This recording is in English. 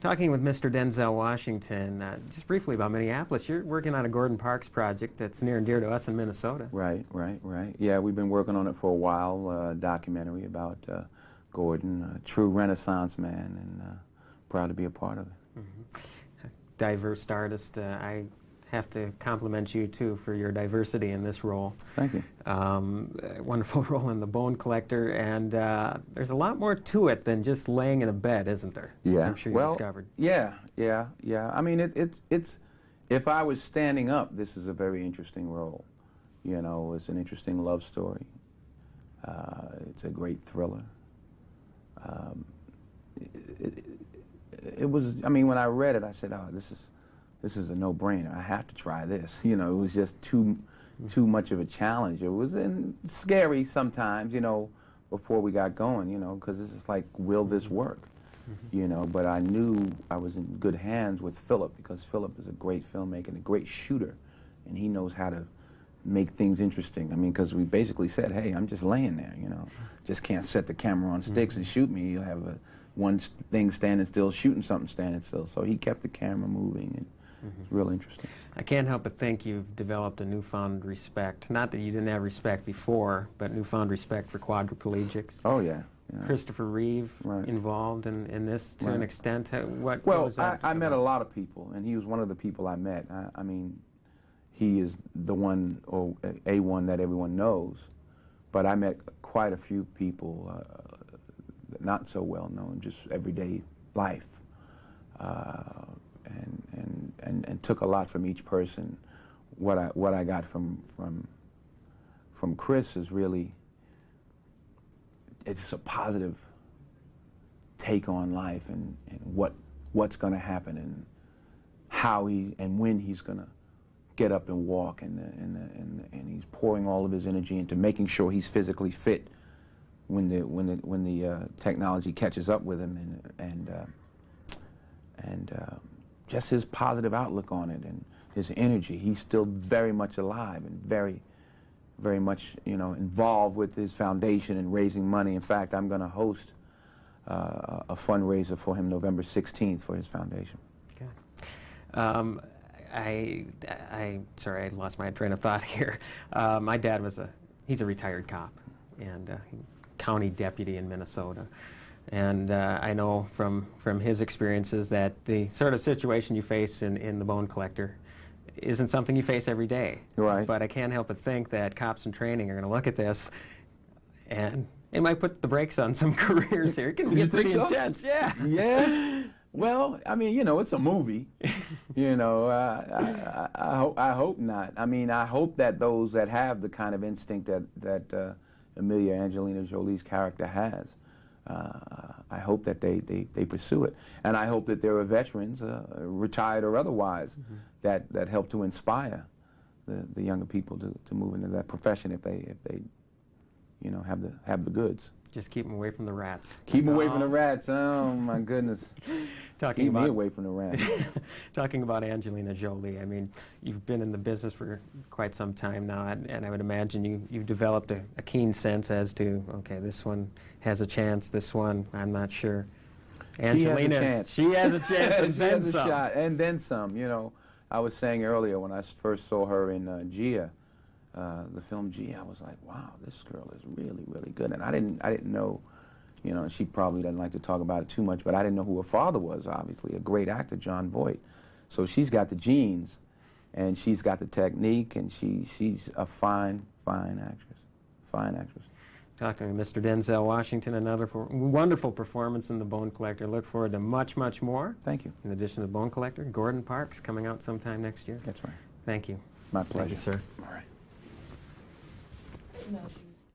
Talking with Mr. Denzel Washington, just briefly about Minneapolis, you're working on a Gordon Parks project that's near and dear to us in Minnesota. Right. Yeah, we've been working on it for a while, a documentary about Gordon, a true Renaissance man, and proud to be a part of it. Mm-hmm. Diverse artist. I have to compliment you, too, for your diversity in this role. Thank you. Wonderful role in The Bone Collector, and there's a lot more to it than just laying in a bed, isn't there? Yeah. I'm sure you discovered. Yeah. I mean, it's if I was standing up, this is a very interesting role. You know, it's an interesting love story. It's a great thriller. It was, I mean, when I read it, I said, oh, this is a no-brainer. I have to try this. You know, it was just too much of a challenge. It was scary sometimes, you know, before we got going, you know, because it's just like, will this work? You know, but I knew I was in good hands with Philip, because Philip is a great filmmaker and a great shooter, and he knows how to make things interesting. I mean, because we basically said, hey, I'm just laying there, you know, just can't set the camera on sticks and shoot me. You'll have one thing standing still, shooting something standing still. So he kept the camera moving, and it's real interesting. I can't help but think you've developed a newfound respect. Not that you didn't have respect before, but newfound respect for quadriplegics. Oh, yeah. Christopher Reeve involved in this to an extent. What was that? I met a lot of people, and he was one of the people I met. I mean, he is the one, or a one that everyone knows, but I met quite a few people, not so well known, just everyday life, and took a lot from each person. What I got from Chris is really, it's a positive take on life, and what's going to happen, and how he and when he's going to get up and walk, and he's pouring all of his energy into making sure he's physically fit when the technology catches up with him, and just his positive outlook on it and his energy. He's still very much alive and very much, you know, involved with his foundation and raising money. In fact, I'm going to host a fundraiser for him November 16th for his foundation. Okay. Sorry, I lost my train of thought here. My dad he's a retired cop and county deputy in Minnesota. And I know from his experiences that the sort of situation you face in The Bone Collector isn't something you face every day. Right. But I can't help but think that cops in training are going to look at this and it might put the brakes on some careers here. It can get pretty intense, yeah. Yeah. Well, I mean, you know, it's a movie. You know, I hope not. I mean, I hope that those that have the kind of instinct that Angelina Jolie's character has, I hope that they pursue it. And I hope that there are veterans, retired or otherwise, that help to inspire the younger people to move into that profession if they you know, have the goods. Just keep them away from the rats. Keep them away from the rats. Oh my goodness. Keep me away from the rats. Talking about Angelina Jolie, I mean, you've been in the business for quite some time now, and I would imagine you've developed a keen sense as to, okay, this one has a chance, this one, I'm not sure. Angelina, she has a chance, and then some. Shot, and then some. You know, I was saying earlier when I first saw her in Gia, the film Gia, I was like, wow, this girl is really, really good. And I didn't know, you know, she probably doesn't like to talk about it too much, but I didn't know who her father was, obviously, a great actor, John Voight. So she's got the genes, and she's got the technique, and she's a fine actress, fine actress. Talking to Mr. Denzel Washington, another wonderful performance in The Bone Collector. Look forward to much, much more. Thank you. In addition to The Bone Collector, Gordon Parks coming out sometime next year. That's right. Thank you. My pleasure. Thank you, sir. All right. No,